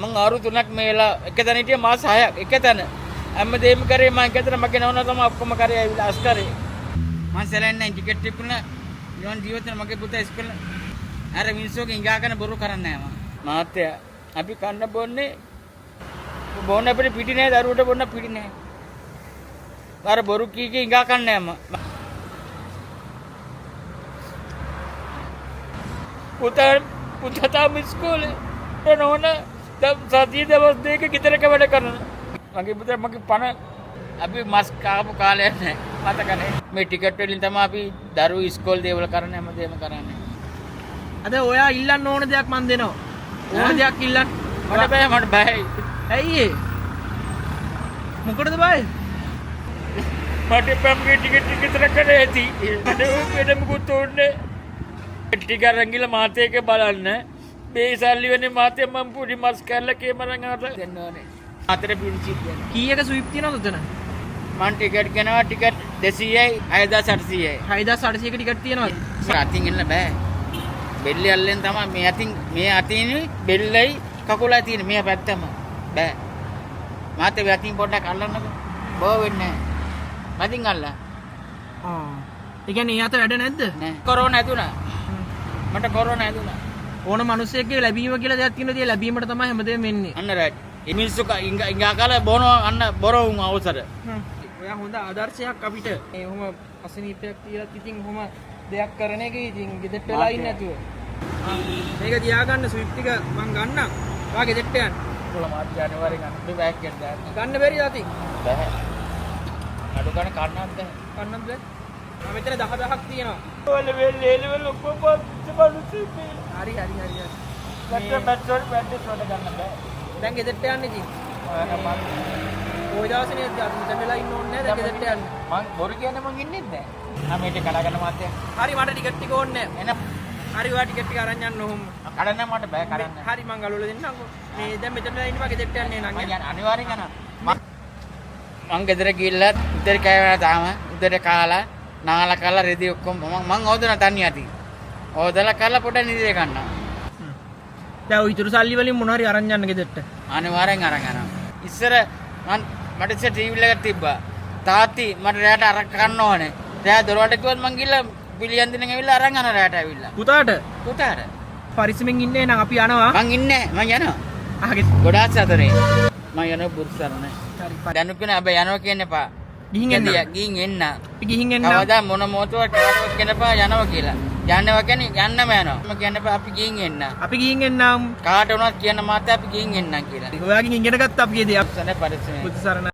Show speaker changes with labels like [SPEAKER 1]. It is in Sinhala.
[SPEAKER 1] මං අවුරුදු 3ක් මේ වෙලා එක තැන හිටියේ මාස 6ක් එක තැන. හැමදේම කරේ මං එක තැන මගේ නෝනා තමයි ඔක්කොම කරේ ඇවිල්ලා අස්කරේ. මං සැලෙන්නේ ටිකට් ටිකුණ යෝන් ජීවිතේ මගේ පුතා ඉස්කෝලේ අර මිනිස්සුගේ ඉඟා කරන බොරු කරන්නේ නැහැ මම. මාත්‍යා අපි කන්න බොන්නේ බොන්න අපිට පිටි නෑ දරුවට බොන්න පිටි නෑ. අර බොරු කී ඉඟා කන්නේ නැහැ මම. පුතා තාම ඉස්කෝලේ නෝනා සතිය දවස් දෙක ගෙදරක වැඩ කරනවා. මගේ පුතා මගේ පණ අපි මස් කාපු කාලයක් නැහැ මතක නැහැ. මේ ටිකට් වලින් තමයි අපි දරුවෝ ඉස්කෝල දේවල් කරන්නේ හැමදේම කරන්නේ.
[SPEAKER 2] අද ඔයා ඉල්ලන්න ඕන දෙයක් මන් දෙනවා. ඕන දෙයක් ඉල්ලන්න.
[SPEAKER 1] මට බෑ.
[SPEAKER 2] ඇයි ඒ? මොකටද බය?
[SPEAKER 1] මට පම්ගේ ටිකට් විතර කරේ ඇති. මට වෙන මොකුත් ඕනේ. ටික රංගිල මාතේක බලන්න. මේ සල්ලි වෙන්නේ මාතේ මම පුඩි මස් කැල්ල කේමරන් අර දෙන්න ඕනේ. අතර පින්චි කියන.
[SPEAKER 2] කීයක ස්විප් තියනවද උතන?
[SPEAKER 1] මං ටිකට් ගෙනවා ටිකට් 200යි 6800යි.
[SPEAKER 2] 6800ක ටිකට් තියනවද?
[SPEAKER 1] අතින් එන්න බෑ. බෙල්ල අල්ලෙන් තමයි මේ අතින් බෙල්ලයි කකුලයි තියෙන මේ පැත්තම බෑ. මාතේ අතින් පොඩ්ඩක් අල්ලන්නකෝ. බෝ වෙන්නේ නැහැ. මදින් අල්ල.
[SPEAKER 2] ඒ කියන්නේ ඊයත වැඩ නැද්ද?
[SPEAKER 1] නෑ. කොරෝනා ඇතුණා. මට කොරෝනා ඇතුණා.
[SPEAKER 2] ඕන මිනිස්සෙක්ගේ ලැබීම කියලා දෙයක් තියෙනවා. ඒ ලැබීමට තමයි හැමදේම වෙන්නේ.
[SPEAKER 1] අන්න රයිට්. මේ මිනිස්සු ඉංගා කාලා බොනවා අන්න බොරවුන් අවසර.
[SPEAKER 2] ඔයා හොඳ ආදර්ශයක් අපිට. මේ ඔහොම අසනීපයක් තියලා ඉතින් ඔහොම දෙයක් කරන එක ඉතින් ගෙදරට වෙලා ඉන්නේ නැතුව. මේක තියාගන්න ස්විප් ටික මං ගන්නම්. ඔයා ගෙදරට යන්න.
[SPEAKER 1] කොළ මාත් ජනවාරි ගන්න බෑග් එකට දාන්න.
[SPEAKER 2] ගන්න බැරිද අති?
[SPEAKER 1] බෑ. අඩු ගන්න කන්නත් බෑ.
[SPEAKER 2] කන්නත් බෑ. මෙතන 10,000ක් තියෙනවා.
[SPEAKER 1] ඔල වෙල් ඔක්කොම බලුසි.
[SPEAKER 2] හරි.
[SPEAKER 1] බැටරි ෂොට් ගන්න බෑ.
[SPEAKER 2] දැන් ගෙදරට යන්න ඉතින්. ඔය දවසේ නේද අපි මෙතන වෙලා ඉන්න ඕනේ නේද ගෙදරට යන්න.
[SPEAKER 1] මං බොරු කියන්නේ මං ඉන්නේ නැහැ. ආ මේක කඩාගන්න මාත්‍ය.
[SPEAKER 2] හරි මට ටිකට් ටික ඕනේ නැහැ.
[SPEAKER 1] එන
[SPEAKER 2] හරි ඔයා ටිකට් ටික අරන් යන්න ඔහොම.
[SPEAKER 1] කඩන්න මට බෑ කඩන්න.
[SPEAKER 2] හරි මං ගලවලා දෙන්නම්කෝ. මේ දැන් මෙතන වෙලා ඉන්න මගේ ගෙදරට යන්නේ
[SPEAKER 1] මං
[SPEAKER 2] නං.
[SPEAKER 1] යන්න අනිවාර්යෙන් යනවා. මං ගෙදර ගිහිල්ලා උදේ කෑවලා තාම උදේ කාලා නාලා කාලා රෙදි ඔක්කොම මං හොදන තනිය ඇති. හොදලා කාලා පොඩ නිදි ගන්නවා.
[SPEAKER 2] දැන් ඔය ඉතුරු සල්ලි වලින් මොන හරි අරන් යන්න ගෙදරට.
[SPEAKER 1] අනිවාර්යෙන් අරන් යනවා. ඉස්සර මට ඉස්සර ටීවී එකක් තිබ්බා. තාත්ති මට රැයට අරන් කන්න ඕනේ. රැය දොරවට කිව්වත් මං ගිහලා පිළියන් දෙනෙන් ඇවිල්ලා අරන් යනවා රැයට ඇවිල්ලා. පුතාට.
[SPEAKER 2] පරිස්සමෙන් ඉන්නේ නම් අපි යනවා.
[SPEAKER 1] මං ඉන්නේ මං යනවා.
[SPEAKER 2] අහගෙන
[SPEAKER 1] ගොඩාක් සතරේ. මං යනවා බුරුසරණ.
[SPEAKER 2] හරි.
[SPEAKER 1] දැනුත් කියන හැබැයි යනවා කියන්න එපා.
[SPEAKER 2] ගිහින් එන්න.
[SPEAKER 1] ගිහින් එන්න.
[SPEAKER 2] අපි ගිහින් එන්න.
[SPEAKER 1] කවදා මොන මොහොතවත් කාටවත් කියන්න එපා යනවා කියලා. යන්නවා කියන්නේ යන්නම යනවා. මම කියන්න එපා අපි ගිහින් එන්න.
[SPEAKER 2] අපි ගිහින් එන්නම්.
[SPEAKER 1] කාට වුණත් කියන්න මාත් අපි ගිහින් එන්නම් කියලා.
[SPEAKER 2] ඔයාගෙන් ඉගෙන ගත්ත අපි දේ.
[SPEAKER 1] සනේ පරිස්සමෙන්.
[SPEAKER 2] බුද්ධ සරණයි.